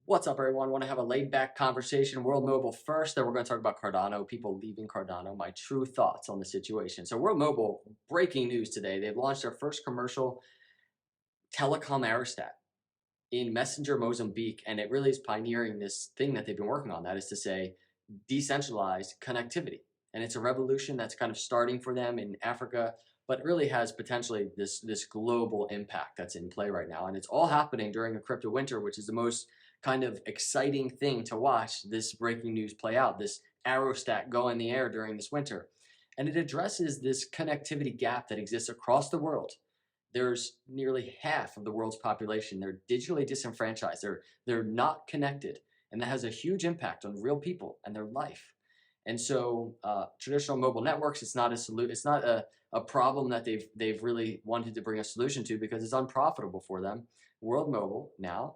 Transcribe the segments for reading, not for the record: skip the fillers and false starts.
What's up, everyone? Want to have a laid-back conversation? World Mobile first, then we're going to talk about Cardano, people leaving Cardano, my true thoughts on the situation. So World Mobile, breaking news today. They've launched their first commercial telecom aerostat in Messenger Mozambique, and it really is pioneering this thing that they've been working on. That is to say, decentralized connectivity. And it's a revolution that's kind of starting for them in Africa, but really has potentially this global impact that's in play right now. And it's all happening during a crypto winter, which is the most kind of exciting thing to watch this breaking news play out, this aerostat go in the air during this winter. And it addresses this connectivity gap that exists across the world. There's nearly half of the world's population. They're digitally disenfranchised. They're not connected, and that has a huge impact on real people and their life. And so, traditional mobile networks, it's not a problem that they've really wanted to bring a solution to because it's unprofitable for them. World Mobile now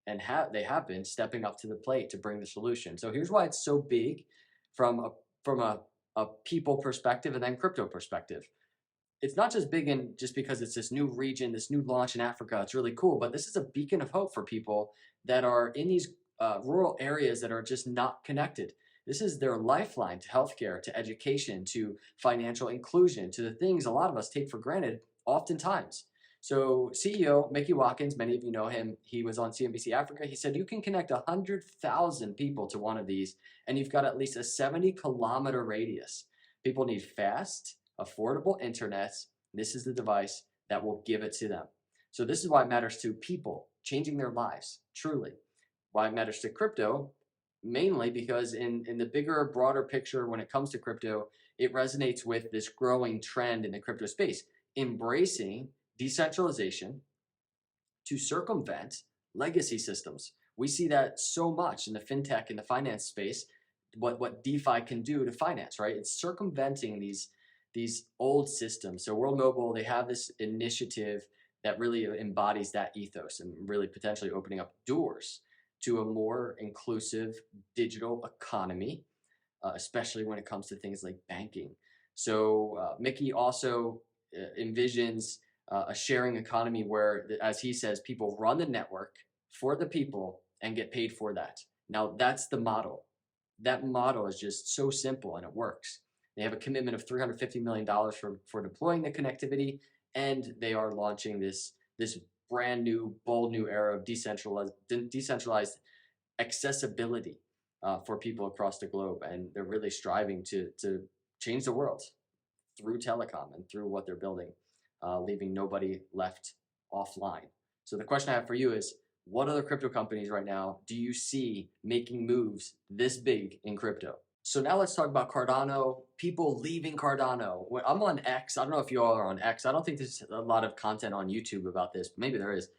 and they have been stepping up to the plate to bring the solution. So here's why it's so big from a people perspective and then crypto perspective. It's not just big in just because it's this new region, this new launch in Africa. It's really cool, but this is a beacon of hope for people that are in these rural areas that are just not connected. This is their lifeline to healthcare, to education, to financial inclusion, to the things a lot of us take for granted oftentimes. So CEO Mickey Watkins, many of you know him, he was on CNBC Africa. He said you can connect 100,000 people to one of these and you've got at least a 70-kilometer radius. People need fast, affordable internet. This is the device that will give it to them. So this is why it matters to people, changing their lives, truly. Why it matters to crypto, mainly because in the bigger, broader picture when it comes to crypto, it resonates with this growing trend in the crypto space, embracing decentralization to circumvent legacy systems. We see that so much in the fintech and the finance space, what DeFi can do to finance, right? It's circumventing these old systems. So World Mobile, they have this initiative that really embodies that ethos and really potentially opening up doors to a more inclusive digital economy, especially when it comes to things like banking. So Mickey also envisions a sharing economy where, as he says, people run the network for the people and get paid for that. Now, that's the model. That model is just so simple and it works. They have a commitment of $350 million for deploying the connectivity, and they are launching this brand new, bold new era of decentralized accessibility for people across the globe. And they're really striving to change the world through telecom and through what they're building, leaving nobody left offline. So the question I have for you is, what other crypto companies right now do you see making moves this big in crypto? So now let's talk about Cardano, people leaving Cardano. I'm on X. I don't know if you all are on X. I don't think there's a lot of content on YouTube about this, but maybe there is.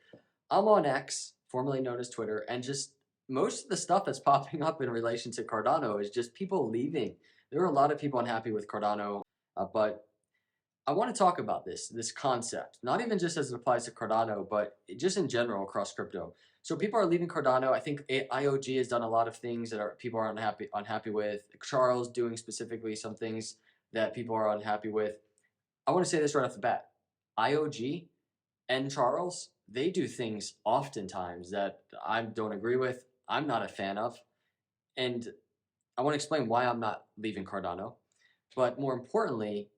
I'm on X, formerly known as Twitter, and just most of the stuff that's popping up in relation to Cardano is just people leaving. There are a lot of people unhappy with Cardano, but I want to talk about this concept, not even just as it applies to Cardano, but just in general across crypto. So people are leaving Cardano. I think IOG has done a lot of things that people are unhappy with. Charles doing specifically some things that people are unhappy with. I want to say this right off the bat. IOG and Charles, they do things oftentimes that I don't agree with. I'm not a fan of. And I want to explain why I'm not leaving Cardano. But more importantly,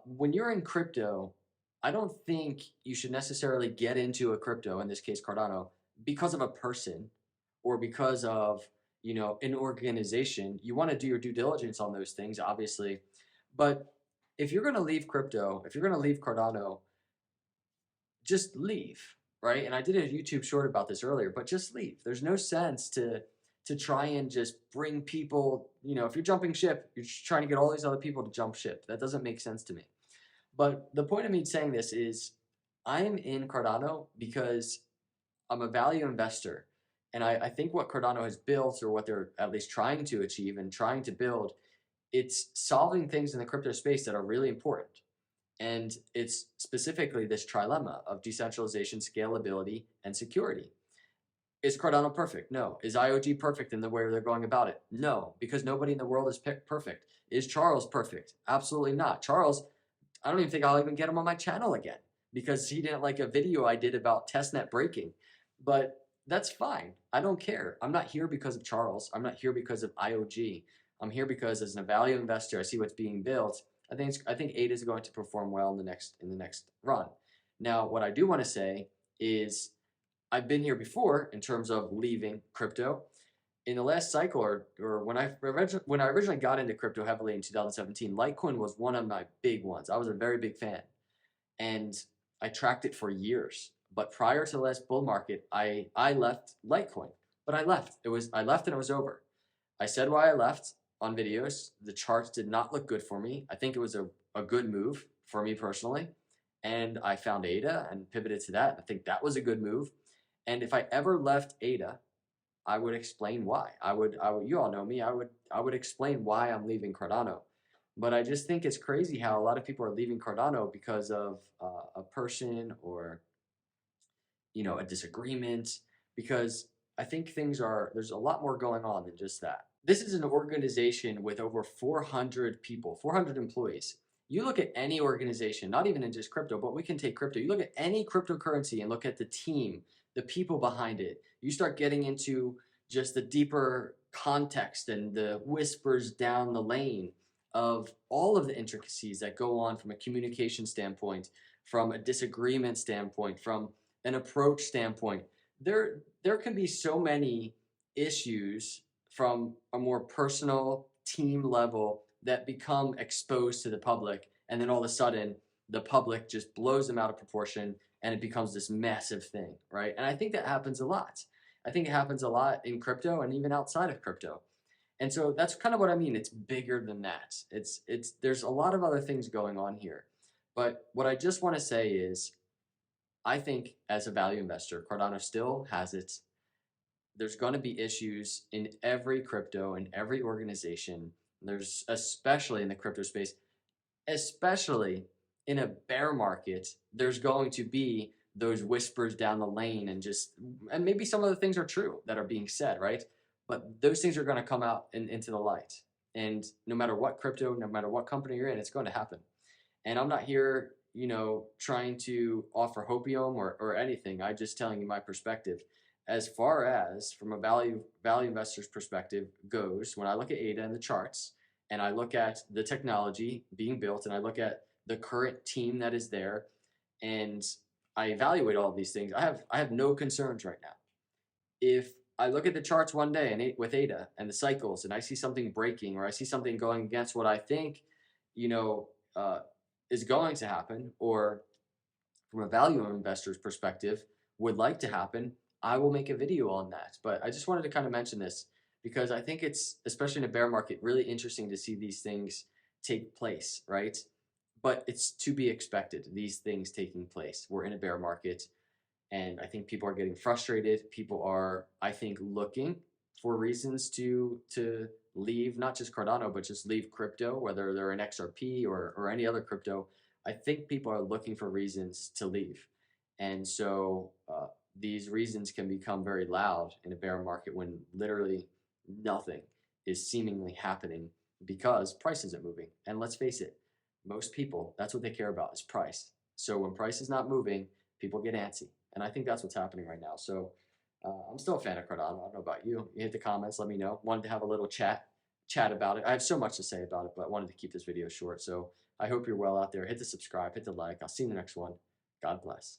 when you're in crypto, I don't think you should necessarily get into a crypto, in this case Cardano, because of a person or because of an organization. You want to do your due diligence on those things, obviously. But if you're going to leave crypto, if you're going to leave Cardano, just leave, right? And I did a YouTube short about this earlier, but just leave. There's no sense to try and just bring people, if you're jumping ship, you're just trying to get all these other people to jump ship. That doesn't make sense to me. But the point of me saying this is I'm in Cardano because I'm a value investor. And I think what Cardano has built, or what they're at least trying to achieve and trying to build, it's solving things in the crypto space that are really important. And it's specifically this trilemma of decentralization, scalability, and security. Is Cardano perfect? No. Is IOG perfect in the way they're going about it? No, because nobody in the world is perfect. Is Charles perfect? Absolutely not. Charles, I don't even think I'll even get him on my channel again because he didn't like a video I did about testnet breaking. But that's fine. I don't care. I'm not here because of Charles. I'm not here because of IOG. I'm here because as a value investor, I see what's being built. I think ADA is going to perform well in the next run. Now, what I do want to say is I've been here before in terms of leaving crypto. In the last cycle, or when I originally got into crypto heavily in 2017, Litecoin was one of my big ones. I was a very big fan, and I tracked it for years. But prior to the last bull market, I left Litecoin. But I left. I left and it was over. I said why I left on videos. The charts did not look good for me. I think it was a good move for me personally. And I found ADA and pivoted to that. I think that was a good move. And if I ever left ADA, I would explain why. You all know me. I would explain why I'm leaving Cardano. But I just think it's crazy how a lot of people are leaving Cardano because of a person or a disagreement. Because I think there's a lot more going on than just that. This is an organization with over 400 people, 400 employees. You look at any organization, not even in just crypto, but we can take crypto. You look at any cryptocurrency and look at the team, the people behind it. You start getting into just the deeper context and the whispers down the lane of all of the intricacies that go on from a communication standpoint, from a disagreement standpoint, from an approach standpoint. There can be so many issues from a more personal team level that become exposed to the public, and then all of a sudden the public just blows them out of proportion and it becomes this massive thing, right? And I think that happens a lot. I think it happens a lot in crypto and even outside of crypto. And so that's kind of what I mean. It's bigger than that. There's a lot of other things going on here. But what I just want to say is I think as a value investor, Cardano still has its. There's going to be issues in every crypto and every organization. There's especially in the crypto space, especially in a bear market, there's going to be those whispers down the lane and maybe some of the things are true that are being said, right? But those things are going to come out into the light. And no matter what crypto, no matter what company you're in, it's going to happen. And I'm not here, trying to offer hopium or anything. I'm just telling you my perspective. As far as from a value investor's perspective goes, when I look at ADA and the charts, and I look at the technology being built, and I look at the current team that is there, and I evaluate all of these things, I have no concerns right now. If I look at the charts one day and with ADA and the cycles, and I see something breaking or I see something going against what I think, is going to happen, or from a value investor's perspective would like to happen, I will make a video on that. But I just wanted to kind of mention this because I think it's, especially in a bear market, really interesting to see these things take place, right? But it's to be expected, these things taking place. We're in a bear market, and I think people are getting frustrated. People are, I think, looking for reasons to leave, not just Cardano, but just leave crypto, whether they're an XRP or any other crypto. I think people are looking for reasons to leave. And so these reasons can become very loud in a bear market when literally nothing is seemingly happening because price isn't moving. And let's face it, most people, that's what they care about is price. So when price is not moving, people get antsy. And I think that's what's happening right now. So I'm still a fan of Cardano. I don't know about you. You hit the comments, let me know. Wanted to have a little chat about it. I have so much to say about it, but I wanted to keep this video short. So I hope you're well out there. Hit the subscribe, hit the like. I'll see you in the next one. God bless.